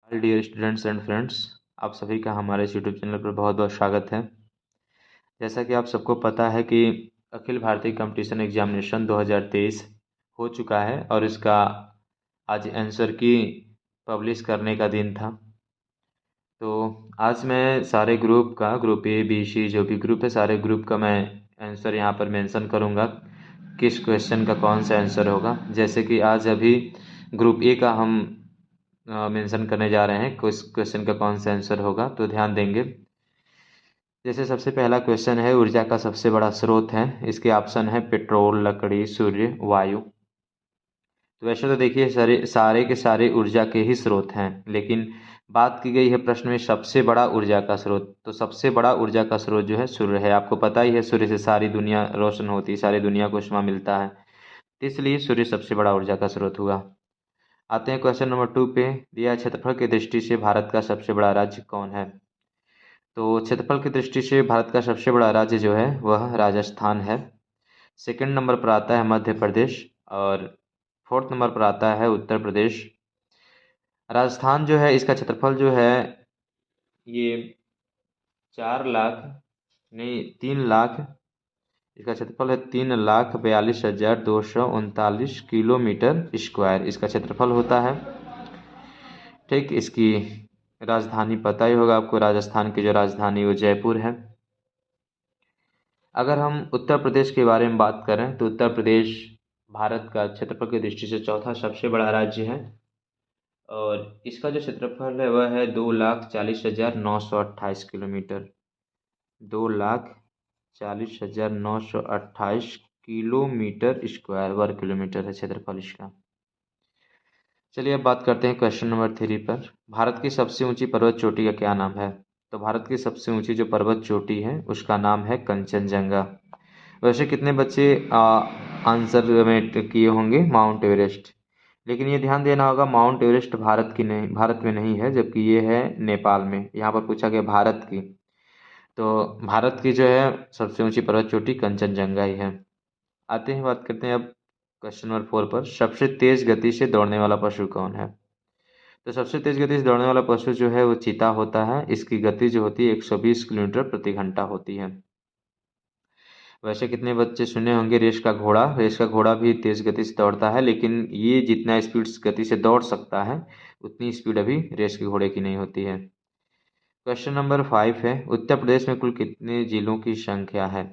Hi dear students and friends, आप सभी का हमारे इस यूट्यूब चैनल पर बहुत बहुत स्वागत है। जैसा कि आप सबको पता है कि अखिल भारतीय कंपटीशन एग्जामिनेशन 2023 हो चुका है और इसका आज आंसर की पब्लिश करने का दिन था। तो आज मैं सारे ग्रुप का, ग्रुप ए बी सी जो भी ग्रुप है, सारे ग्रुप का मैं आंसर यहाँ पर मेंशन करूँगा, किस क्वेश्चन का कौन सा आंसर होगा। जैसे कि आज अभी ग्रुप ए का हम मेंशन करने जा रहे हैं, किस क्वेश्चन का कौन सा आंसर होगा, तो ध्यान देंगे। जैसे सबसे पहला क्वेश्चन है, ऊर्जा का सबसे बड़ा स्रोत है। इसके ऑप्शन है पेट्रोल, लकड़ी, सूर्य, वायु। तो वैसे तो देखिए सारे सारे के सारे ऊर्जा के ही स्रोत हैं, लेकिन बात की गई है प्रश्न में सबसे बड़ा ऊर्जा का स्रोत। तो सबसे बड़ा ऊर्जा का स्रोत जो है सूर्य है। आपको पता ही है सूर्य से सारी दुनिया रोशन होती है, सारी दुनिया को उष्मा मिलता है, तो इसलिए सूर्य सबसे बड़ा ऊर्जा का स्रोत हुआ। आते हैं क्वेश्चन नंबर 2 पे। दिया क्षेत्रफल की दृष्टि से भारत का सबसे बड़ा राज्य कौन है। तो क्षेत्रफल की दृष्टि से भारत का सबसे बड़ा राज्य जो है वह राजस्थान है। सेकंड नंबर पर आता है मध्य प्रदेश और फोर्थ नंबर पर आता है उत्तर प्रदेश। राजस्थान जो है इसका क्षेत्रफल जो है ये 4 लाख नहीं 3 लाख, इसका क्षेत्रफल है 3,42,239 किलोमीटर स्क्वायर इसका क्षेत्रफल होता है। ठीक, इसकी राजधानी पता ही होगा आपको, राजस्थान की जो राजधानी वो जयपुर है। अगर हम उत्तर प्रदेश के बारे में बात करें तो उत्तर प्रदेश भारत का क्षेत्रफल की दृष्टि से चौथा सबसे बड़ा राज्य है और इसका जो क्षेत्रफल है वह है 2,40,928 किलोमीटर। 2,40,928 किलोमीटर स्क्वायर वर्ग किलोमीटर है क्षेत्रफल इसका। चलिए अब बात करते हैं क्वेश्चन नंबर 3 पर। भारत की सबसे ऊंची पर्वत चोटी का क्या नाम है। तो भारत की सबसे ऊंची जो पर्वत चोटी है उसका नाम है कंचनजंगा। वैसे कितने बच्चे आंसर में किए होंगे माउंट एवरेस्ट, लेकिन ये ध्यान देना होगा माउंट एवरेस्ट भारत में नहीं है, जबकि ये है नेपाल में। यहाँ पर पूछा गया भारत की, तो भारत की जो है सबसे ऊंची पर्वत चोटी कंचनजंगा ही है। आते हैं, बात करते हैं अब क्वेश्चन नंबर 4 पर। सबसे तेज गति से दौड़ने वाला पशु कौन है। तो सबसे तेज गति से दौड़ने वाला पशु जो है वो चीता होता है। इसकी गति जो होती है 120 किलोमीटर प्रति घंटा होती है। वैसे कितने बच्चे सुने होंगे रेस का घोड़ा। रेस का घोड़ा भी तेज गति से दौड़ता है, लेकिन ये जितना स्पीड गति से दौड़ सकता है उतनी स्पीड अभी रेस के घोड़े की नहीं होती है। क्वेश्चन नंबर 5 है, उत्तर प्रदेश में कुल कितने जिलों की संख्या है।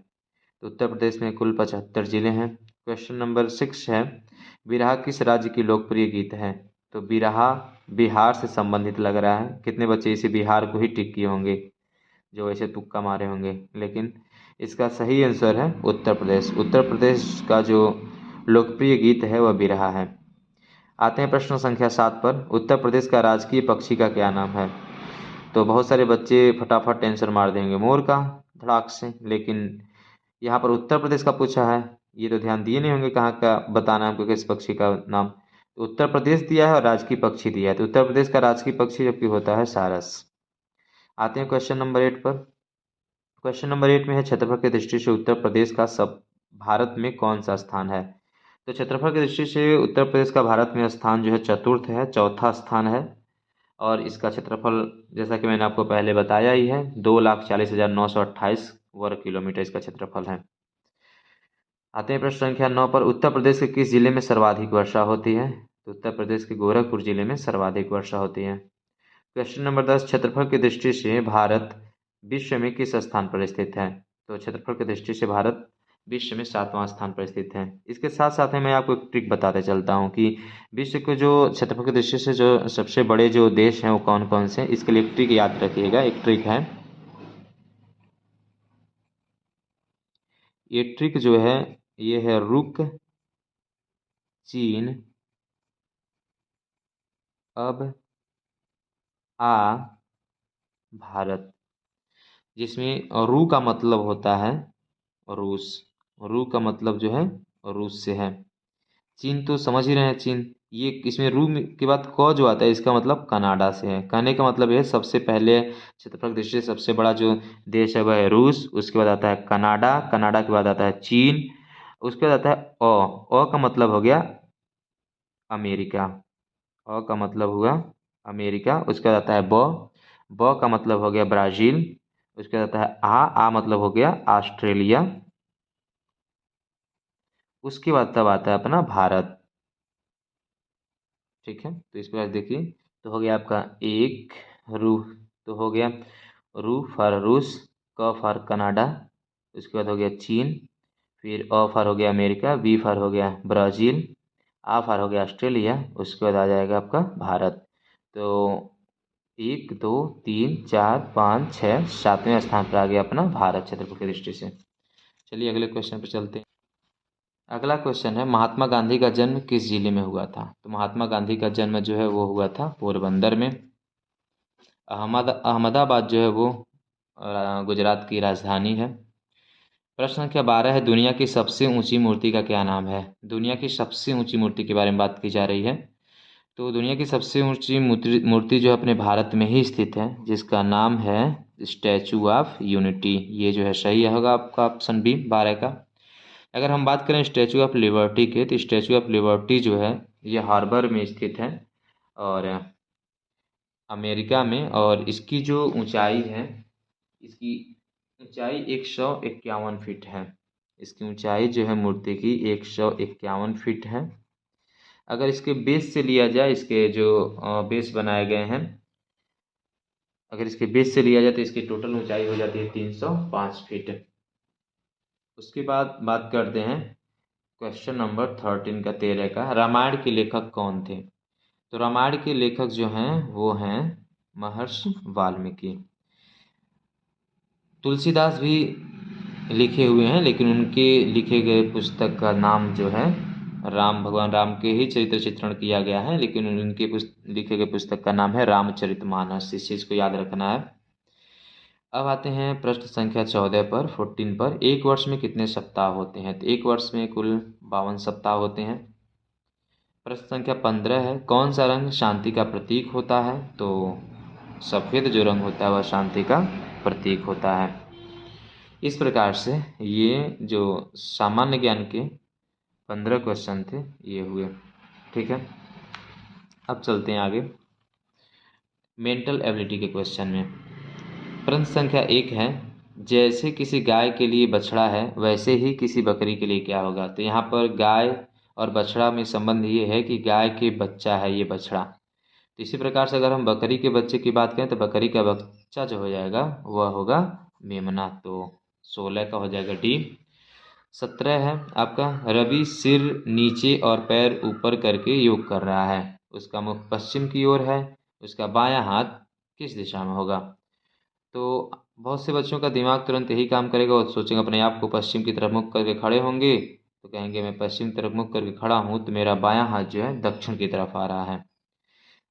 तो उत्तर प्रदेश में कुल 75 जिले हैं। क्वेश्चन नंबर 6 है, बिरहा किस राज्य की लोकप्रिय गीत है। तो बिरहा बिहार से संबंधित लग रहा है। कितने बच्चे इसे बिहार को ही टिक किए होंगे, जो ऐसे तुक्का मारे होंगे, लेकिन इसका सही आंसर है उत्तर प्रदेश। उत्तर प्रदेश का जो लोकप्रिय गीत है वह बिरहा है। आते हैं प्रश्न संख्या 7 पर। उत्तर प्रदेश का राजकीय पक्षी का क्या नाम है। तो बहुत सारे बच्चे फटाफट आंसर मार देंगे मोर का, धड़ाक से, लेकिन यहाँ पर उत्तर प्रदेश का पूछा है, ये तो ध्यान दिए नहीं होंगे कहाँ का बताना है हमको, किस पक्षी का नाम। तो उत्तर प्रदेश दिया है और राजकीय पक्षी दिया है, तो उत्तर प्रदेश का राजकीय पक्षी जबकि होता है सारस। आते हैं क्वेश्चन नंबर 8 पर। क्वेश्चन नंबर 8 में है, क्षेत्रफल की दृष्टि से उत्तर प्रदेश का सब भारत में कौन सा स्थान है। तो क्षेत्रफल की दृष्टि से उत्तर प्रदेश का भारत में स्थान जो है चतुर्थ है, चौथा स्थान है। और इसका क्षेत्रफल जैसा कि मैंने आपको पहले बताया ही है, 2,40,928 वर्ग किलोमीटर इसका क्षेत्रफल है। आते हैं प्रश्न संख्या 9 पर। उत्तर प्रदेश के किस जिले में सर्वाधिक वर्षा होती है। तो उत्तर प्रदेश के गोरखपुर जिले में सर्वाधिक वर्षा होती है। क्वेश्चन नंबर 10, क्षेत्रफल की दृष्टि से भारत विश्व में किस स्थान पर स्थित है। तो क्षेत्रफल की दृष्टि से भारत विश्व में 7वां स्थान पर स्थित है। इसके साथ साथ में मैं आपको एक ट्रिक बताते चलता हूँ कि विश्व के जो क्षेत्रफल की दृष्टि से जो सबसे बड़े जो देश हैं वो कौन कौन से हैं। इसके लिए एक ट्रिक याद रखिएगा। एक ट्रिक है, ये ट्रिक जो है ये है रुक, चीन, अब, आ, भारत। जिसमें रू का मतलब होता है रूस। रू का मतलब जो है रूस से है। चीन तो समझ ही रहे हैं, चीन। ये इसमें के बाद क जो आता है इसका मतलब कनाडा से है। कहने का मतलब है सबसे पहले क्षेत्रफल की दृष्टि से सबसे बड़ा जो देश है वह है रूस, उसके बाद आता है कनाडा, कनाडा के बाद आता है चीन, उसके बाद आता है अ का मतलब हो गया अमेरिका। अ का मतलब हुआ अमेरिका। उसके बाद आता है ब का मतलब हो गया ब्राज़ील। उसके बाद आता है आ मतलब हो गया ऑस्ट्रेलिया। उसके बाद तब आता है अपना भारत। ठीक है, तो इसके बाद देखिए, तो हो गया आपका एक रू, तो हो गया रू फॉर रूस, क फॉर कनाडा। उसके बाद हो गया चीन। फिर अ फॉर हो गया अमेरिका, बी फॉर हो गया ब्राज़ील, आ फॉर हो गया ऑस्ट्रेलिया। उसके बाद आ जाएगा आपका भारत। तो 1 2 3 4 5 6 7वें स्थान पर आ गया अपना भारत क्षेत्रफल की दृष्टि से। चलिए अगले क्वेश्चन पर चलते हैं। अगला क्वेश्चन है, महात्मा गांधी का जन्म किस जिले में हुआ था? तो महात्मा गांधी का जन्म जो है वो हुआ था पोरबंदर में। अहमदाबाद जो है वो गुजरात की राजधानी है। प्रश्न संख्या 12 है, दुनिया की सबसे ऊंची मूर्ति का क्या नाम है? दुनिया की सबसे ऊंची मूर्ति के बारे में बात की जा रही है। तो दुनिया की सबसे ऊंची मूर्ति जो है अपने भारत में ही स्थित है, जिसका नाम है स्टैचू ऑफ यूनिटी। ये जो है सही होगा आपका ऑप्शन बी 12 का। अगर हम बात करें स्टैचू ऑफ लिबर्टी के, तो स्टैचू ऑफ लिबर्टी जो है ये हार्बर में स्थित है और अमेरिका में, और इसकी जो ऊंचाई है, इसकी ऊंचाई 151 फीट है। इसकी ऊंचाई जो है मूर्ति की 151 फीट है। अगर इसके बेस से लिया जाए, इसके जो बेस बनाए गए हैं, अगर इसके बेस से लिया जाए तो इसकी टोटल ऊंचाई हो जाती है 305 फीट। उसके बाद बात करते हैं क्वेश्चन नंबर 13 का, 13 का, रामायण के लेखक कौन थे? तो रामायण के लेखक जो हैं वो हैं महर्षि वाल्मीकि। तुलसीदास भी लिखे हुए हैं, लेकिन उनके लिखे गए पुस्तक का नाम जो है राम, भगवान राम के ही चरित्र चित्रण किया गया है, लेकिन उनके लिखे गए पुस्तक का नाम है रामचरितमानस। इस चीज़ को याद रखना है। अब आते हैं प्रश्न संख्या 14 पर, 14 पर, एक वर्ष में कितने सप्ताह होते हैं? तो एक वर्ष में कुल 52 सप्ताह होते हैं। प्रश्न संख्या 15 है, कौन सा रंग शांति का प्रतीक होता है? तो सफ़ेद जो रंग होता है वह शांति का प्रतीक होता है। इस प्रकार से ये जो सामान्य ज्ञान के 15 क्वेश्चन थे ये हुए। ठीक है, अब चलते हैं आगे मेंटल एबिलिटी के क्वेश्चन में। प्रश्न संख्या 1 है, जैसे किसी गाय के लिए बछड़ा है वैसे ही किसी बकरी के लिए क्या होगा? तो यहाँ पर गाय और बछड़ा में संबंध ये है कि गाय के बच्चा है ये बछड़ा। तो इसी प्रकार से अगर हम बकरी के बच्चे की बात करें तो बकरी का बच्चा जो हो जाएगा वह होगा मेमना। तो 16 का हो जाएगा डी। 17 है आपका, रवि सिर नीचे और पैर ऊपर करके योग कर रहा है। उसका मुख पश्चिम की ओर है, उसका बायां हाथ किस दिशा में होगा? तो बहुत से बच्चों का दिमाग तुरंत यही काम करेगा, वो सोचेंगे अपने आप को पश्चिम की तरफ मुख करके खड़े होंगे, तो कहेंगे मैं पश्चिम तरफ मुख करके खड़ा हूँ तो मेरा बायां हाथ जो है दक्षिण की तरफ आ रहा है।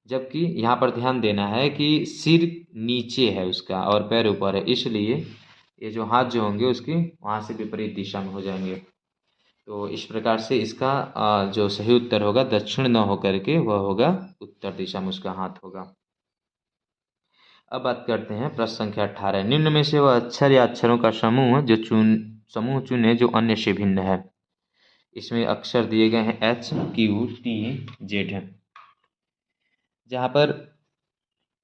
जबकि यहाँ पर ध्यान देना है कि सिर नीचे है उसका और पैर ऊपर है, इसलिए ये जो हाथ जो होंगे उसकी वहाँ से विपरीत दिशा में हो जाएंगे। तो इस प्रकार से इसका जो सही उत्तर होगा दक्षिण न होकर के वह होगा उत्तर दिशा में उसका हाथ होगा। अब बात करते हैं प्रश्न संख्या 18, निम्न में से वह अक्षर या अक्षरों का समूह जो चुने जो अन्य से भिन्न है। इसमें अक्षर दिए गए हैं HQTZ है, जहाँ पर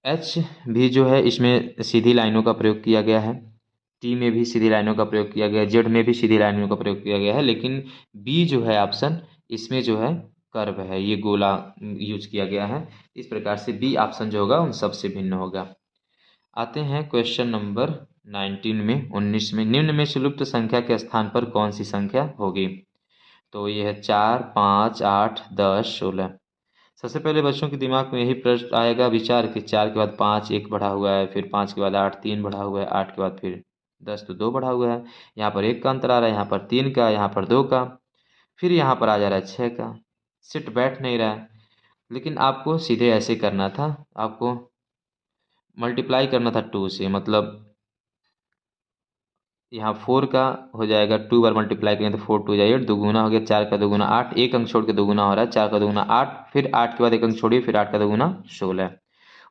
H भी जो है इसमें सीधी लाइनों का प्रयोग किया गया है, T में भी सीधी लाइनों का प्रयोग किया गया है, Z में भी सीधी लाइनों का प्रयोग किया गया है, लेकिन B जो है ऑप्शन इसमें जो है कर्व है, ये गोला यूज किया गया है। इस प्रकार से B ऑप्शन जो होगा उन सबसे भिन्न होगा। आते हैं क्वेश्चन नंबर 19 में, निम्न में से लुप्त संख्या के स्थान पर कौन सी संख्या होगी? तो ये है 4 5 8 10 16। सबसे पहले बच्चों के दिमाग में यही प्रश्न आएगा विचार कि 4 के बाद 5 1 बढ़ा हुआ है, फिर 5 के बाद 8 3 बढ़ा हुआ है, 8 के बाद फिर 10 तो 2 बढ़ा हुआ है, यहाँ पर 1 का अंतर आ रहा है, यहाँ पर 3 का, यहाँ पर 2 का, फिर यहाँ पर आ जा रहा है 6 का। सिट बैठ नहीं रहा है, लेकिन आपको सीधे ऐसे करना था, आपको मल्टीप्लाई करना था 2 से, मतलब यहाँ 4 का हो जाएगा, 2 बार मल्टीप्लाई करेंगे तो 4 2 जाइए, दोगुना हो गया, 4 का दोगुना 8, एक अंक छोड़ के दोगुना हो रहा है, 4 का दोगुना 8, फिर 8 के बाद एक अंक छोड़िए, फिर 8 का दोगुना 16।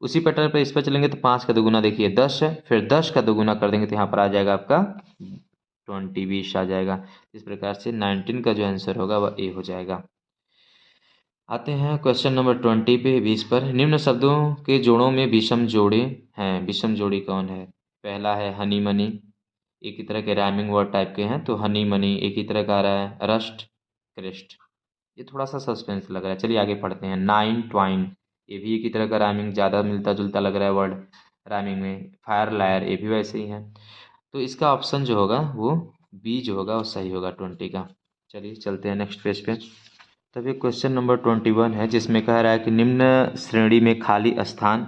उसी पैटर्न पर इस पर चलेंगे तो 5 का दोगुना देखिए 10 है, फिर 10 का दोगुना कर देंगे तो यहाँ पर आ जाएगा आपका 20 आ जाएगा। इस प्रकार से 19 का जो आंसर होगा वह ए हो जाएगा। आते हैं क्वेश्चन नंबर 20 पे 20 पर। निम्न शब्दों के जोड़ों में विषम जोड़े हैं। विषम जोड़ी कौन है? पहला है हनी मनी, एक ही तरह के राइमिंग वर्ड टाइप के हैं, तो हनी मनी एक ही तरह का आ रहा है। रस्ट, क्रिस्ट, ये थोड़ा सा सस्पेंस लग रहा है। चलिए आगे पढ़ते हैं। नाइन ट्वाइन, ये भी एक ही तरह का राइमिंग, ज़्यादा मिलता जुलता लग रहा है वर्ड राइमिंग में। फायर लायर, ये भी वैसे ही है। तो इसका ऑप्शन जो होगा वो बी जो होगा वो सही होगा 20 का। चलिए चलते हैं नेक्स्ट पेज पे। तभी क्वेश्चन नंबर 21 है, जिसमें कह रहा है कि निम्न श्रेणी में खाली स्थान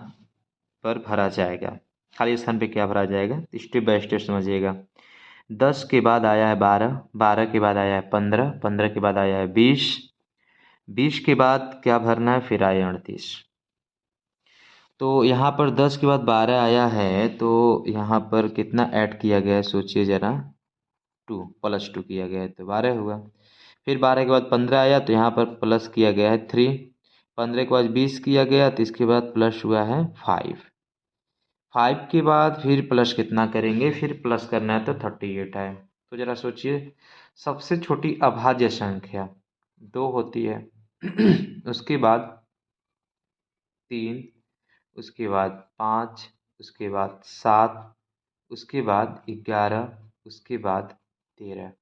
पर भरा जाएगा। खाली स्थान पे क्या भरा जाएगा? स्टेप बाय स्टेप समझिएगा। 10 के बाद आया है 12, 12 के बाद आया है 15, 15 के बाद आया है 20, 20 के बाद क्या भरना है? फिर आया 38। तो यहाँ पर 10 के बाद 12 आया है, तो यहाँ पर कितना ऐड किया गया है सोचिए ज़रा। 2 प्लस 2 किया गया है तो 12 हुआ। फिर 12 के बाद 15 आया तो यहाँ पर प्लस किया गया है 3। 15 के बाद 20 किया गया तो इसके बाद प्लस हुआ है 5। 5 के बाद फिर प्लस कितना करेंगे? फिर प्लस करना है तो 38 है। तो ज़रा सोचिए, सबसे छोटी अभाज्य संख्या 2 होती है उसके बाद 3, उसके बाद 5, उसके बाद 7, उसके बाद 11, उसके बाद 13।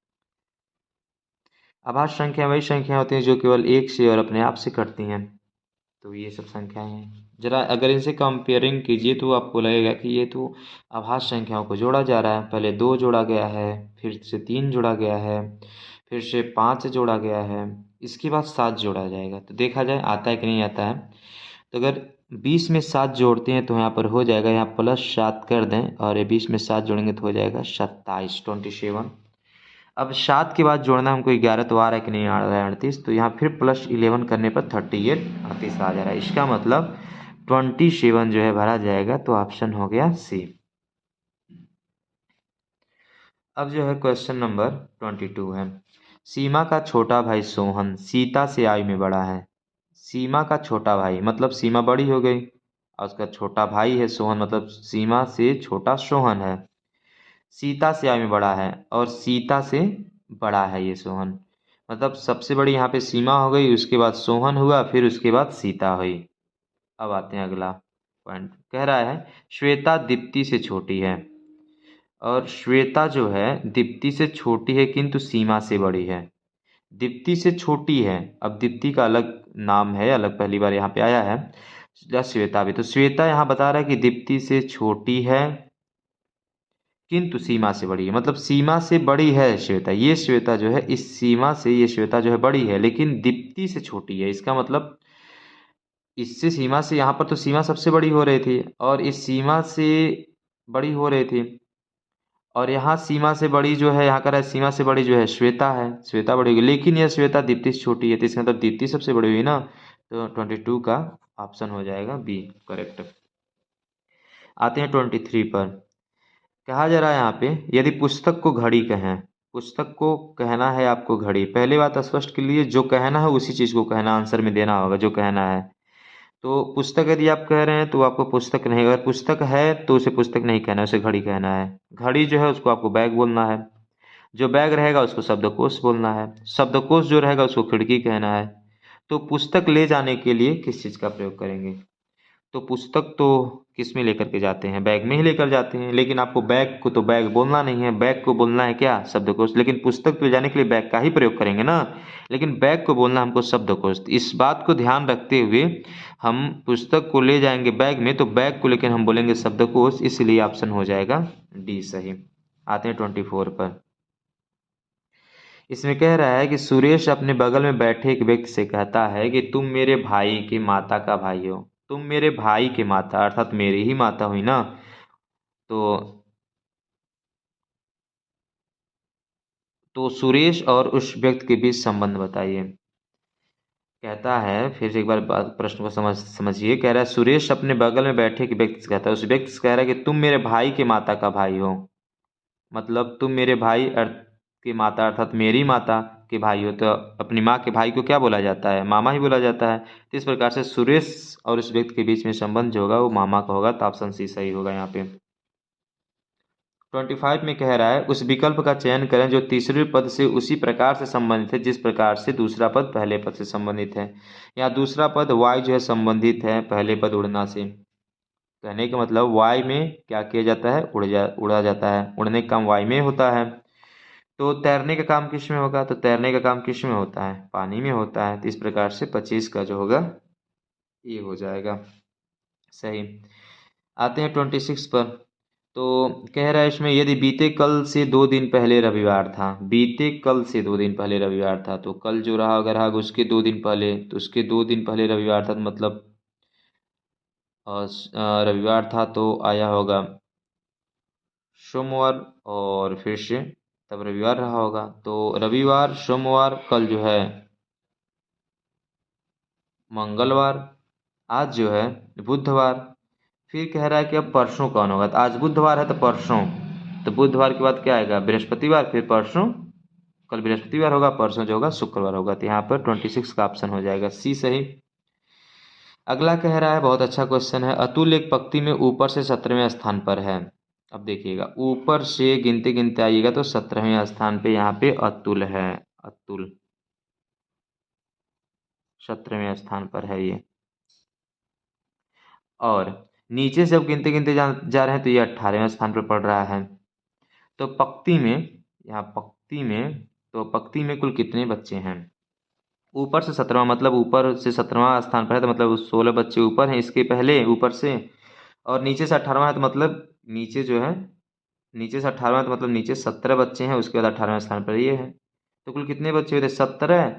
अभाज्य संख्या वही संख्या होती हैं जो केवल एक से और अपने आप से कटती हैं। तो ये सब संख्याएं हैं। जरा अगर इनसे कंपेयरिंग कीजिए तो आपको लगेगा कि ये तो अभाज्य संख्याओं को जोड़ा जा रहा है। पहले 2 जोड़ा गया है, फिर से 3 जोड़ा गया है, फिर से 5 जोड़ा गया है, इसके बाद 7 जोड़ा जाएगा। तो देखा जाए आता है कि नहीं आता है। तो अगर 20 में 7 जोड़ते हैं तो यहाँ पर हो जाएगा, यहाँ प्लस 7 कर दें और ये 20 में 7 जोड़ेंगे तो हो जाएगा 27, 27। अब 7 के बाद जोड़ना हमको 11, तो आ रहा है कि नहीं आ रहा है? 38। तो यहाँ फिर प्लस 11 करने पर 38, 38 आ जा रहा है। इसका मतलब 27 जो है भरा जाएगा, तो ऑप्शन हो गया सी। अब जो है क्वेश्चन नंबर 22 है। सीमा का छोटा भाई सोहन सीता से आयु में बड़ा है। सीमा का छोटा भाई मतलब सीमा बड़ी हो गई और उसका छोटा भाई है सोहन, मतलब सीमा से छोटा सोहन है। सीता से आयु में बड़ा है और सीता से बड़ा है ये सोहन, मतलब सबसे बड़ी यहाँ पे सीमा हो गई, उसके बाद सोहन हुआ, फिर उसके बाद सीता हुई। अब आते हैं अगला पॉइंट। कह रहा है श्वेता दीप्ति से छोटी है, और श्वेता जो है दीप्ति से छोटी है किंतु सीमा से बड़ी है। दीप्ति से छोटी है, अब दीप्ति का अलग नाम है, अलग पहली बार यहाँ पे आया है, या श्वेता भी। तो श्वेता यहाँ बता रहा है कि दीप्ति से छोटी है किंतु सीमा से बड़ी है, मतलब सीमा से बड़ी है श्वेता। ये श्वेता जो है इस सीमा से, ये श्वेता जो है बड़ी है लेकिन दीप्ति से छोटी है। इसका मतलब इससे सीमा से, यहाँ पर तो सीमा सबसे बड़ी हो रही थी और इस सीमा से बड़ी हो रही थी, और यहाँ सीमा से बड़ी जो है, यहाँ कर सीमा से बड़ी जो है श्वेता है, श्वेता बड़ी होगी, लेकिन यह श्वेता दीप्ति से छोटी है, तो इसका मतलब दीप्ति सबसे बड़ी हुई ना। तो 22 का ऑप्शन हो जाएगा बी करेक्ट। आते हैं 23 पर। कहा जा रहा है यहाँ पे, यदि पुस्तक को घड़ी कहें, पुस्तक को कहना है आपको घड़ी। पहले बात स्पष्ट के लिए, जो कहना है उसी चीज़ को कहना, आंसर में देना होगा जो कहना है। तो पुस्तक यदि आप कह रहे हैं तो आपको पुस्तक नहीं, अगर पुस्तक है तो उसे पुस्तक नहीं कहना है, उसे घड़ी कहना है। घड़ी जो है उसको आपको बैग बोलना है, जो बैग रहेगा उसको शब्दकोश बोलना है, शब्दकोश जो रहेगा उसको खिड़की कहना है। तो पुस्तक ले जाने के लिए किस चीज़ का प्रयोग करेंगे? तो पुस्तक तो किस में लेकर के जाते हैं? बैग में ही लेकर जाते हैं, लेकिन आपको बैग को तो बैग बोलना नहीं है, बैग को बोलना है क्या? शब्दकोश। लेकिन पुस्तक ले जाने के लिए बैग का ही प्रयोग करेंगे ना, लेकिन बैग को बोलना हमको शब्दकोश। इस बात को ध्यान रखते हुए हम पुस्तक को ले जाएंगे बैग में, तो बैग को लेकिन हम बोलेंगे शब्दकोश, इसलिए ऑप्शन हो जाएगा डी सही। आते हैं 24 पर। इसमें कह रहा है कि सुरेश अपने बगल में बैठे एक व्यक्ति से कहता है कि तुम मेरे भाई की माता का भाई हो। तुम मेरे भाई की माता अर्थात मेरी ही माता हुई ना। तो सुरेश और उस व्यक्ति के बीच संबंध बताइए। कहता है, फिर से एक बार प्रश्न को समझिए। कह रहा है सुरेश अपने बगल में बैठे एक व्यक्ति से कहता है, उस व्यक्ति से कह रहा है कि तुम मेरे भाई के माता का भाई हो, मतलब तुम मेरे भाई की माता अर्थात मेरी माता के भाई हो। तो अपनी माँ के भाई को क्या बोला जाता है? मामा ही बोला जाता है। तो इस प्रकार से सुरेश और उस व्यक्ति के बीच में संबंध जो होगा वो मामा का होगा, तो ऑप्शन सी सही होगा यहाँ पे। 25 में कह रहा है उस विकल्प का चयन करें जो तीसरे पद से उसी प्रकार से संबंधित है जिस प्रकार से दूसरा पद पहले पद से संबंधित है। यहाँ दूसरा पद वाय जो है संबंधित है पहले पद उड़ना से। कहने का मतलब वाय में क्या किया जाता है, उड़ा जाता है। उड़ने का काम वाय में होता है। तो तैरने का काम किस में होगा, तो तैरने का काम किस में होता है, पानी में होता है। तो इस प्रकार से 25 का जो होगा ये हो जाएगा सही। आते हैं 26 पर। तो कह रहा है इसमें यदि बीते कल से 2 दिन पहले रविवार था, बीते कल से 2 दिन पहले रविवार था, तो कल जो रहा अगर रहा उसके 2 दिन पहले, तो उसके 2 दिन पहले रविवार था, तो मतलब रविवार था तो आया होगा सोमवार और फिर से तब रविवार रहा होगा। तो रविवार, सोमवार, कल जो है मंगलवार, आज जो है बुधवार। फिर कह रहा है कि अब परसों कौन होगा, तो आज बुधवार है तो परसों, तो बुधवार के बाद क्या आएगा बृहस्पतिवार, फिर परसों, कल बृहस्पतिवार होगा, परसों जो होगा शुक्रवार होगा। तो यहाँ पर 26 का ऑप्शन हो जाएगा सी सही। अगला कह रहा है बहुत अच्छा क्वेश्चन है, अतुल एक पंक्ति में ऊपर से 17वें स्थान पर है। अब देखिएगा ऊपर से गिनते गिनते आइएगा तो 17वें स्थान पे यहाँ पे अतुल है। अतुल 17वें स्थान पर है ये। और नीचे से अब गिनते गिनते जा रहे हैं तो ये 18वें स्थान पर पड़ रहा है। तो पंक्ति में, यहाँ पंक्ति में, तो पंक्ति में कुल कितने बच्चे हैं, ऊपर से 17वां मतलब ऊपर से 17वां स्थान पर है तो मतलब 16 बच्चे ऊपर हैं इसके पहले ऊपर से, और नीचे से 18वां है तो मतलब नीचे जो है, नीचे से 18वां तो मतलब नीचे 17 बच्चे हैं, उसके बाद 18वें स्थान पर ये है। तो कुल कितने बच्चे हुए थे, 17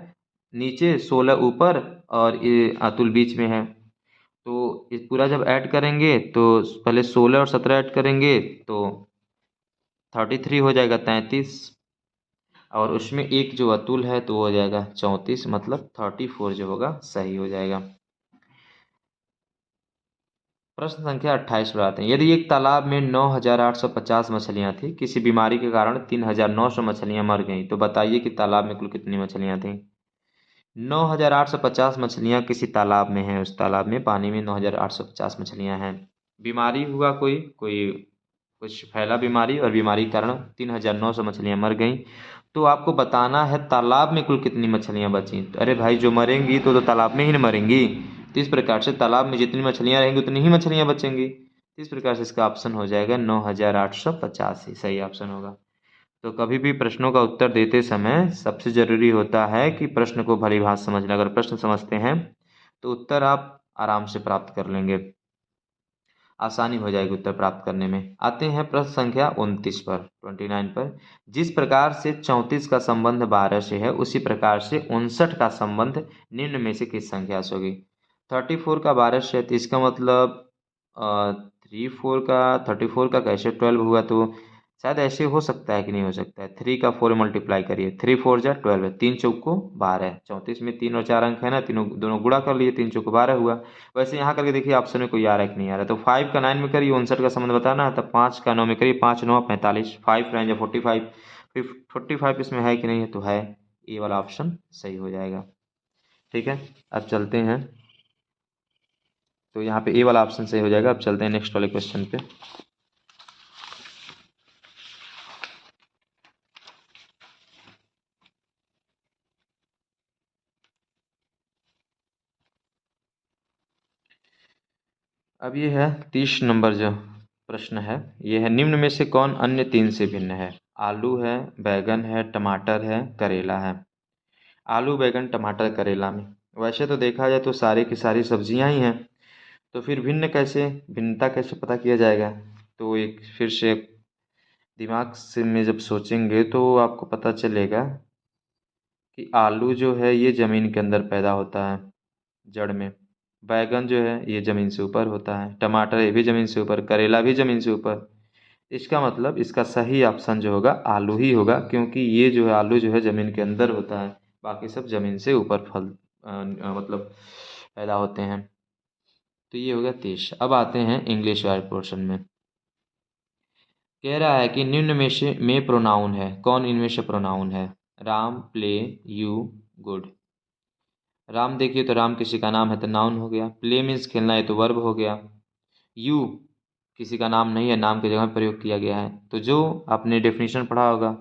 नीचे, 16 ऊपर, और ये अतुल बीच में है। तो इस पूरा जब ऐड करेंगे तो पहले 16 और 17 ऐड करेंगे तो 33 हो जाएगा, 33, और उसमें एक जो अतुल है तो वो हो जाएगा 34, मतलब 34 जो होगा सही हो जाएगा। प्रश्न संख्या 28 पर आते हैं, यदि एक तालाब में 9,850 मछलियां थी, किसी बीमारी के कारण 3,900 मछलियां मर गईं, तो बताइए कि तालाब में कुल कितनी मछलियां थीं। 9,850 मछलियां किसी तालाब में हैं, उस तालाब में पानी में 9,850 मछलियां हैं। बीमारी हुआ कोई कोई कुछ फैला बीमारी, और बीमारी के कारण 3,900 मछलियां मर गईं। तो आपको बताना है तालाब में कुल कितनी मछलियां बची। तो अरे भाई जो मरेंगी तो तालाब में ही ना मरेंगी। तो इस प्रकार से तालाब में जितनी मछलियां रहेंगी उतनी ही मछलियां बचेंगी। तो इस प्रकार से इसका ऑप्शन हो जाएगा 9,850 ही सही ऑप्शन होगा। तो कभी भी प्रश्नों का उत्तर देते समय सबसे जरूरी होता है कि प्रश्न को भली भांति समझना। अगर प्रश्न समझते हैं तो उत्तर आप आराम से प्राप्त कर लेंगे, आसानी हो जाएगी उत्तर प्राप्त करने में। आते हैं प्रश्न संख्या 29 पर, 29 पर। जिस प्रकार से 34 का संबंध 12 से है उसी प्रकार से 59 का संबंध निम्न में से किस संख्या से होगी। 34 का 12 से है तो इसका मतलब 34 का कैसे 12 हुआ, तो शायद ऐसे हो सकता है कि नहीं हो सकता है। 3 का 4 मल्टीप्लाई करिए, 3 4 जा 12 है, 3 चौक को 12, 34 में 3 और 4 अंक है ना, तीनों दोनों गुणा कर लिए, 3 चौक 12 हुआ। वैसे यहाँ करके देखिए ऑप्शन में कोई आ रहा है कि नहीं आ रहा है। तो 5 का 9 में करिए 59 का संबंध बताना है, तो 5 का 9 में करिए, 5 9 45, 5 9 45, फिर 45 इसमें है कि नहीं है, तो है, ये वाला ऑप्शन सही हो जाएगा। ठीक है, अब चलते हैं, तो यहाँ पे ए वाला ऑप्शन सही हो जाएगा। अब चलते हैं नेक्स्ट वाले क्वेश्चन पे। अब ये है 30 नंबर जो प्रश्न है, ये है निम्न में से कौन अन्य 3 से भिन्न है। आलू है, बैगन है, टमाटर है, करेला है। आलू, बैगन, टमाटर, करेला में वैसे तो देखा जाए तो सारी की सारी सब्जियां ही हैं, तो फिर भिन्न कैसे, भिन्नता कैसे पता किया जाएगा। तो एक फिर से दिमाग से में जब सोचेंगे तो आपको पता चलेगा कि आलू जो है ये ज़मीन के अंदर पैदा होता है जड़ में, बैगन जो है ये ज़मीन से ऊपर होता है, टमाटर ये भी ज़मीन से ऊपर, करेला भी ज़मीन से ऊपर। इसका मतलब इसका सही ऑप्शन जो होगा आलू ही होगा, क्योंकि ये जो है आलू जो है ज़मीन के अंदर होता है, बाकी सब ज़मीन से ऊपर फल मतलब पैदा होते हैं। तो ये हो गया 30। अब आते हैं इंग्लिश वाले पोर्शन में। कह रहा है कि निम्न में से में प्रोनाउन है, कौन इनमें से प्रोनाउन है। Ram, play, you, good. Ram देखिए तो राम किसी का नाम है तो नाउन हो गया, प्ले मीन्स खेलना है तो वर्ब हो गया, यू किसी का नाम नहीं है, नाम की जगह प्रयोग किया गया है। तो जो आपने डेफिनेशन पढ़ा होगा,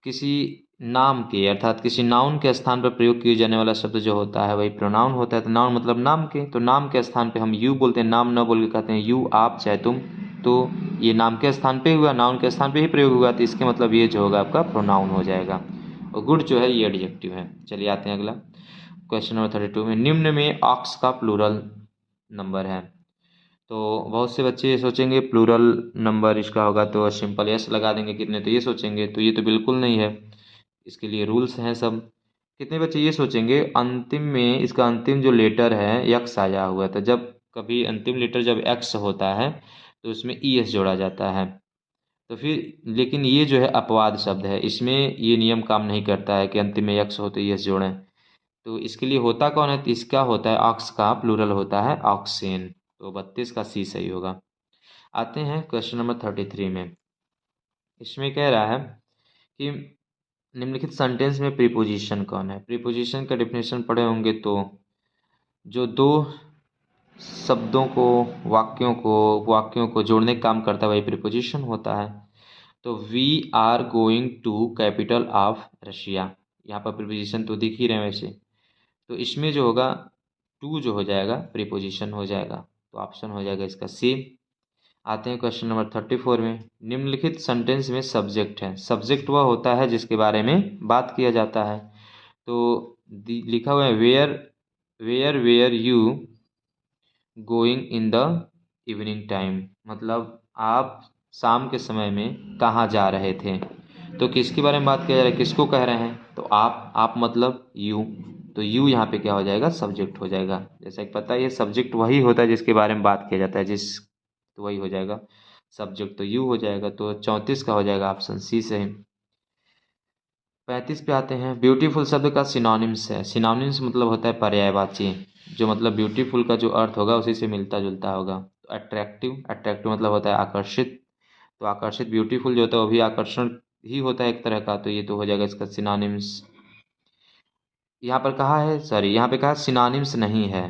किसी नाम के अर्थात किसी नाउन के स्थान पर प्रयोग किए जाने वाला शब्द जो होता है वही प्रोनाउन होता है। तो नाउन मतलब नाम के, तो नाम के स्थान पे हम यू बोलते हैं, नाम न बोल के कहते हैं यू, आप, चाहे तुम। तो ये नाम के स्थान पे हुआ, नाउन के स्थान पे ही प्रयोग हुआ, तो इसके मतलब ये जो होगा आपका प्रोनाउन हो जाएगा। और गुड जो है ये एडजेक्टिव है। चलिए आते हैं अगला क्वेश्चन नंबर 32 में, निम्न में ऑक्स का प्लूरल नंबर है। तो बहुत से बच्चे ये सोचेंगे प्लूरल नंबर इसका होगा तो सिंपल यस लगा देंगे, कितने, तो ये सोचेंगे, तो ये तो बिल्कुल नहीं है, इसके लिए रूल्स हैं सब। कितने बच्चे ये सोचेंगे अंतिम में इसका अंतिम जो लेटर है यक्स आया हुआ था, जब कभी अंतिम लेटर जब एक्स होता है तो उसमें ई एस जोड़ा जाता है। तो फिर लेकिन ये जो है अपवाद शब्द है, इसमें ये नियम काम नहीं करता है कि अंतिम में यक्स हो तो ई एस जोड़ें। तो इसके लिए होता कौन है, तो इसका होता है ऑक्स का प्लूरल होता है ऑक्सेन। तो 32 का सी सही होगा। आते हैं क्वेश्चन नंबर 33 में। इसमें कह रहा है कि निम्नलिखित सेंटेंस में प्रीपोजिशन कौन है। प्रीपोजिशन का डेफिनेशन पढ़े होंगे, तो जो दो शब्दों को वाक्यों को जोड़ने का काम करता है वही प्रीपोजिशन होता है। तो we are going to capital of Russia, यहाँ पर प्रीपोजिशन तो दिख ही रहे हैं वैसे। तो इसमें जो होगा टू जो हो जाएगा प्रीपोजिशन हो जाएगा, तो ऑप्शन हो जाएगा इसका सी। आते हैं क्वेश्चन नंबर 34 में। निम्नलिखित सेंटेंस में सब्जेक्ट है। सब्जेक्ट वह होता है जिसके बारे में बात किया जाता है। तो लिखा हुआ है where where where you going in the evening time, मतलब आप शाम के समय में कहाँ जा रहे थे। तो किसके बारे में बात किया जा रहा है, किसको कह रहे हैं, तो आप मतलब यू। तो यू यहाँ पे क्या हो जाएगा, सब्जेक्ट हो जाएगा। जैसा कि पता है ये सब्जेक्ट वही होता है जिसके बारे में बात किया जाता है, तो वही हो जाएगा सब्जेक्ट, तो यू हो जाएगा। तो 34 का हो जाएगा ऑप्शन सी सही। 35 पे आते हैं। ब्यूटीफुल शब्द का सिनोनिम्स है। सिनोनिम्स मतलब होता है पर्यायवाची, जो मतलब ब्यूटीफुल का जो अर्थ होगा उसी से मिलता जुलता होगा। तो अट्रैक्टिव मतलब होता है आकर्षित, तो आकर्षित ब्यूटीफुल जो होता है वो भी आकर्षण ही होता है एक तरह का, तो ये तो हो जाएगा इसका सिनोनिम्स। यहाँ पर कहा है, सॉरी यहाँ पे कहा सिनोनिम्स नहीं है,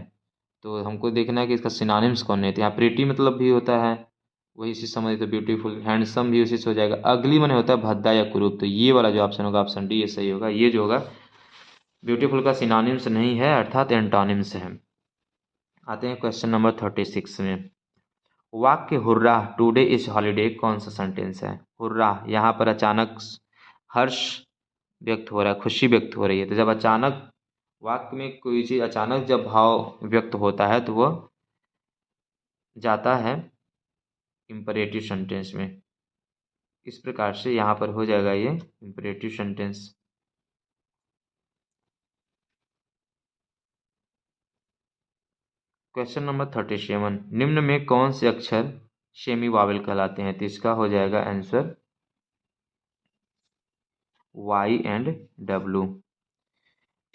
तो हमको देखना है कि इसका सिनोनिम्स कौन है। तो यहाँ प्रीटी मतलब भी होता है वही से समझ, तो ब्यूटीफुल, हैंडसम भी उसी से हो जाएगा। अगली माने होता है भद्दा या कुरूप, तो ये वाला जो ऑप्शन होगा ऑप्शन डी ये सही होगा। ये जो होगा ब्यूटीफुल का सिनोनिम्स नहीं है अर्थात एंटोनिम्स है। आते हैं क्वेश्चन नंबर 36 में। वाक्य हुर्रा टुडे इज हॉलीडे कौन सा सेंटेंस है। हुर्रा यहाँ पर अचानक हर्ष व्यक्त हो रहा है, खुशी व्यक्त हो रही है। तो जब अचानक वाक्य में कोई चीज़ अचानक जब भाव व्यक्त होता है तो वह जाता है इम्परेटिव सेंटेंस में। इस प्रकार से यहाँ पर हो जाएगा ये इम्परेटिव सेंटेंस। क्वेश्चन नंबर 37, निम्न में कौन से अक्षर सेमी वावेल कहलाते हैं। तो इसका हो जाएगा answer Y and W.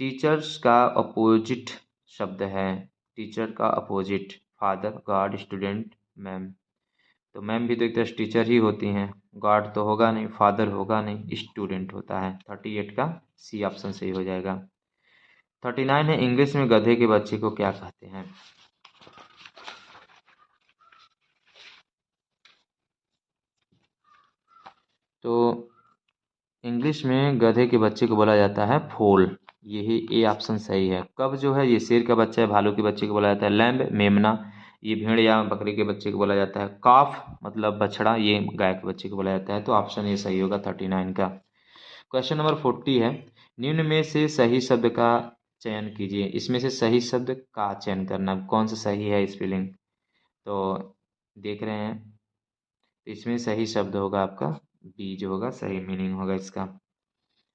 Teachers का अपोजिट शब्द है, टीचर का opposite father, god, student, ma'am. तो मैम भी तो एक तरह से टीचर ही होती हैं, गॉड तो होगा नहीं, फादर होगा नहीं, स्टूडेंट होता है। 38 का सी ऑप्शन सही हो जाएगा। 39 है, इंग्लिश में गधे के बच्चे को क्या कहते हैं। तो इंग्लिश में गधे के बच्चे को बोला जाता है फोल, यही ए ऑप्शन सही है। कब जो है ये शेर का बच्चा है, भालू के बच्चे को बोला जाता है लैम्ब, मेमना ये भेड़ या बकरी के बच्चे को बोला जाता है काफ, मतलब बछड़ा, ये गाय के बच्चे को बोला जाता है। तो ऑप्शन ए सही होगा 39 का। क्वेश्चन नंबर 40 है, निम्न में से सही शब्द का चयन कीजिए। इसमें से सही शब्द का चयन करना, कौन सा सही है स्पेलिंग, तो देख रहे हैं। तो इसमें सही शब्द होगा आपका बी जो होगा सही मीनिंग होगा इसका।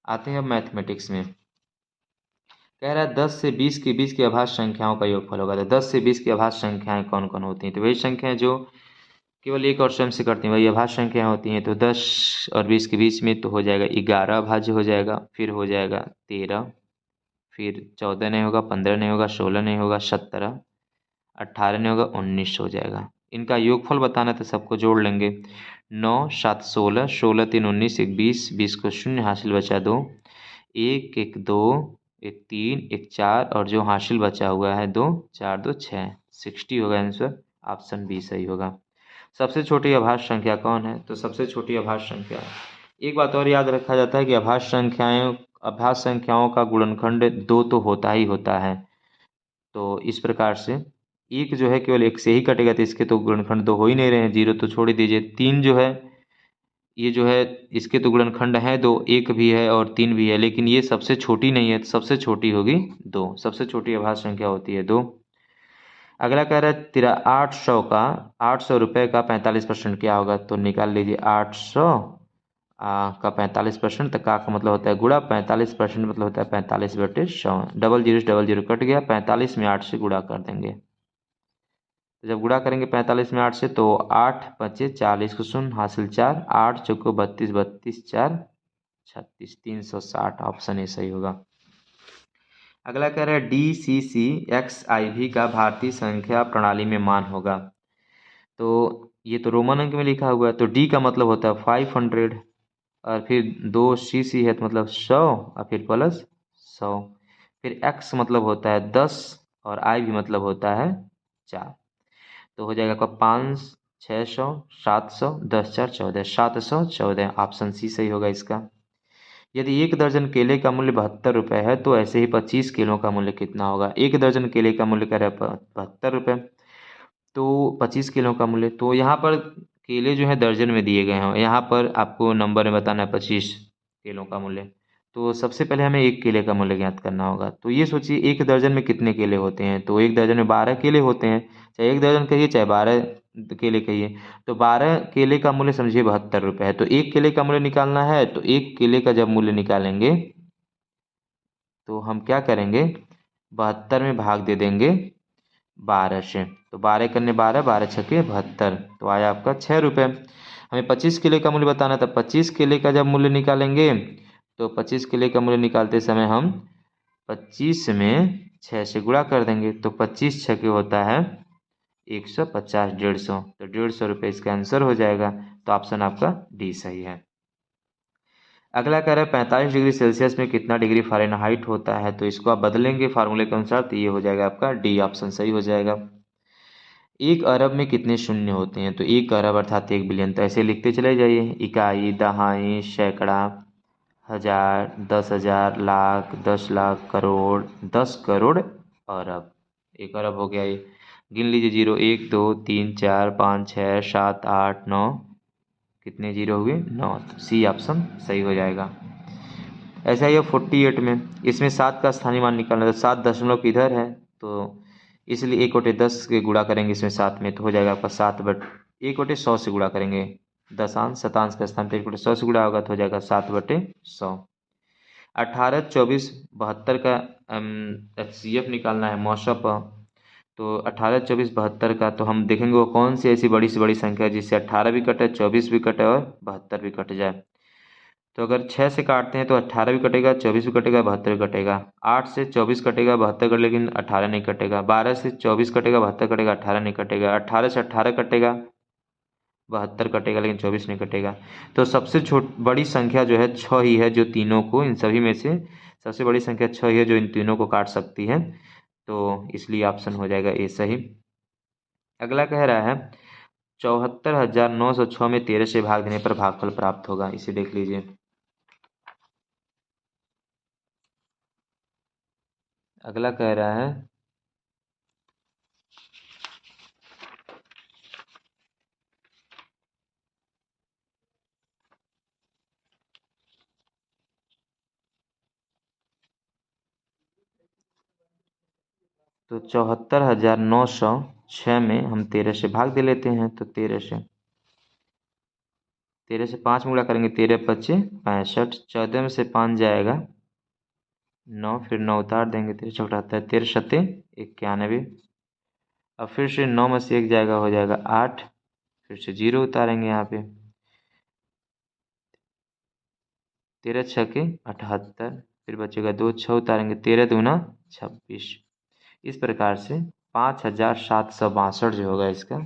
आते हैं अब मैथमेटिक्स में। कह रहा है 10 से 20 के बीच की अभाज्य संख्याओं का योगफल होगा। तो 10 से 20 की अभाज्य संख्याएं कौन कौन होती हैं, तो वही संख्याएं जो केवल एक और स्वयं से करती हैं वही अभाज्य संख्याएं होती हैं। तो 10 और 20 के बीच में तो हो जाएगा 11 अभाज्य हो जाएगा, फिर हो जाएगा 13, फिर 14 नहीं होगा, 15 नहीं होगा, 16 नहीं होगा, 17, 18 नहीं होगा, 19 हो जाएगा। इनका योगफल बताना तो सबको जोड़ लेंगे। 9 7 16, 16 3 19, एक 20, 20 को शून्य हासिल बचा 2, एक एक 2, एक 3, एक 4 और जो हासिल बचा हुआ है 2, 4 2 6, 60 होगा आंसर, ऑप्शन बी सही होगा। सबसे छोटी अभाज्य संख्या कौन है? तो सबसे छोटी अभाज्य संख्या, एक बात और याद रखा जाता है कि अभाज्य संख्याओं का गुणनखंड 2 तो होता ही होता है। तो इस प्रकार से एक जो है केवल एक से ही कटेगा, तो इसके तो गुणनखंड 2 हो ही नहीं रहे हैं, 0 तो छोड़ ही दीजिए। 3 जो है, ये जो है इसके तो गुणनखंड है 2, 1 भी है और 3 भी है, लेकिन ये सबसे छोटी नहीं है, तो सबसे छोटी होगी 2। सबसे छोटी अभाज्य संख्या होती है 2। अगला कह रहा है 800 रुपये का 45% क्या होगा? तो निकाल लीजिए 800 का 45%, तो का मतलब होता है गुणा, 45% मतलब होता है 45/100। डबल जीरो कट गया, 45 में 8 से गुणा कर देंगे। तो जब गुणा करेंगे 45 में 8 से, तो 8 पचे 40 को शून्य हासिल 4, 8 चौको 32, 32 4 36, 360। ऑप्शन ए सही होगा। अगला कह रहा है DCCXIV का भारतीय संख्या प्रणाली में मान होगा। तो ये तो रोमन अंक में लिखा हुआ है, तो D का मतलब होता है 500, और फिर 2CC है तो मतलब 100, और फिर प्लस 100, फिर X मतलब होता है 10, और I भी मतलब होता है 4। तो हो जाएगा आपका 5, 600, 700, 10 4 14, 714। ऑप्शन सी सही होगा इसका। यदि 1 दर्जन केले का मूल्य 72 रुपये है, तो ऐसे ही 25 किलो का मूल्य कितना होगा? 1 दर्जन केले का मूल्य कह रहा है 72 रुपये, तो 25 किलो का मूल्य, तो यहाँ पर केले जो है दर्जन में दिए गए हैं, यहाँ पर आपको नंबर में बताना है 25 किलो का मूल्य। तो सबसे पहले हमें 1 केले का मूल्य ज्ञात करना होगा। तो ये सोचिए 1 दर्जन में कितने केले होते हैं? तो 1 दर्जन में 12 केले होते हैं, चाहे 1 दर्जन कहिए चाहे 12 केले कहिए। तो 12 केले का मूल्य समझिए 72 रुपये है, तो 1 केले का मूल्य निकालना है, तो 1 केले का जब मूल्य निकालेंगे तो हम क्या करेंगे, 72 में भाग दे देंगे 12 से, तो 12 करने 12, 12 छके 72, तो आया आपका 6 रुपये। हमें 25 केले का मूल्य बताना था, 25 केले का जब मूल्य निकालेंगे, तो 25 केले का मूल्य निकालते समय हम 25 में 6 से गुणा कर देंगे, तो 25 छके होता है 150, 150, तो 150 रुपये इसका आंसर हो जाएगा। तो ऑप्शन आपका डी सही है। अगला कह रहा है 45 डिग्री सेल्सियस में कितना डिग्री फ़ारेनहाइट होता है? तो इसको आप बदलेंगे फार्मूले के अनुसार, तो ये हो जाएगा आपका डी ऑप्शन सही हो जाएगा। 1 अरब में कितने शून्य होते हैं? तो 1 अरब अर्थात 1 बिलियन, तो ऐसे लिखते चले जाइए, इकाई, दहाई, सैकड़ा, हज़ार, 10,000, लाख, 10 लाख, करोड़, 10 करोड़ अरब। 1 अरब हो गया ये। गिन लीजिए, 0 1 2 3 4 5 6 7 8 9, कितने जीरो हुए? 9, तो सी ऑप्शन सही हो जाएगा। ऐसा ही है 48 में, इसमें 7 का स्थानीय मान निकालना है, तो 7 दशमलव किधर है? तो इसलिए 1/10 के गुणा करेंगे इसमें 7 में, तो हो जाएगा आपका 1/100 से गुणा करेंगे, दशांश शतांश का स्थान, तो 1/100 से गुणा होगा तो हो जाएगा 7/100। 18 24 72 का HCF निकालना है, मौसप। तो 18 24 72 का, तो हम देखेंगे वो कौन सी ऐसी बड़ी से बड़ी संख्या है जिससे 18 भी कटे, 24 भी कटे और 72 भी कट जाए। तो अगर 6 से काटते हैं तो 18 भी कटेगा, 24 भी कटेगा, 72 भी कटेगा। 8 से 24 कटेगा, 72 कटेगा, लेकिन 18 नहीं कटेगा। 12 से 24 कटेगा, 72 कटेगा, 18 नहीं कटेगा। 18 से 18 कटेगा, 72 कटेगा, लेकिन 24 नहीं कटेगा। तो सबसे बड़ी संख्या जो है 6 ही है, जो तीनों को, इन सभी में से सबसे बड़ी संख्या 6 ही है जो इन तीनों को काट सकती है। तो इसलिए ऑप्शन हो जाएगा ए सही। अगला कह रहा है 74,906 में 13 से भाग देने पर भागफल प्राप्त होगा, इसे देख लीजिए। अगला कह रहा है तो 74,906 में हम 13 से भाग दे लेते हैं, तो 13 से 5 में गुणा करेंगे, 13 पच्चे 65, 14 में से 5 जाएगा 9, फिर 9 उतार देंगे, 13 चौका 13 सत्ते 91, अब फिर से 9 में से 1 जाएगा, हो जाएगा 8, फिर से 0 उतारेंगे यहाँ पे, 13 छके 78, फिर बचेगा 2, 6 उतारेंगे, 13 दूना 26। इस प्रकार से 5,762 जो होगा इसका,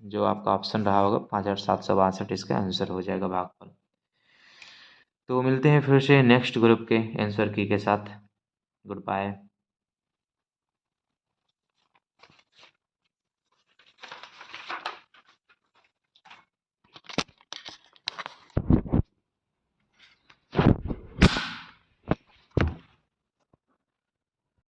जो आपका ऑप्शन रहा होगा 5,762 इसका आंसर हो जाएगा भागफल। तो मिलते हैं फिर से नेक्स्ट ग्रुप के आंसर की के साथ। Good bye.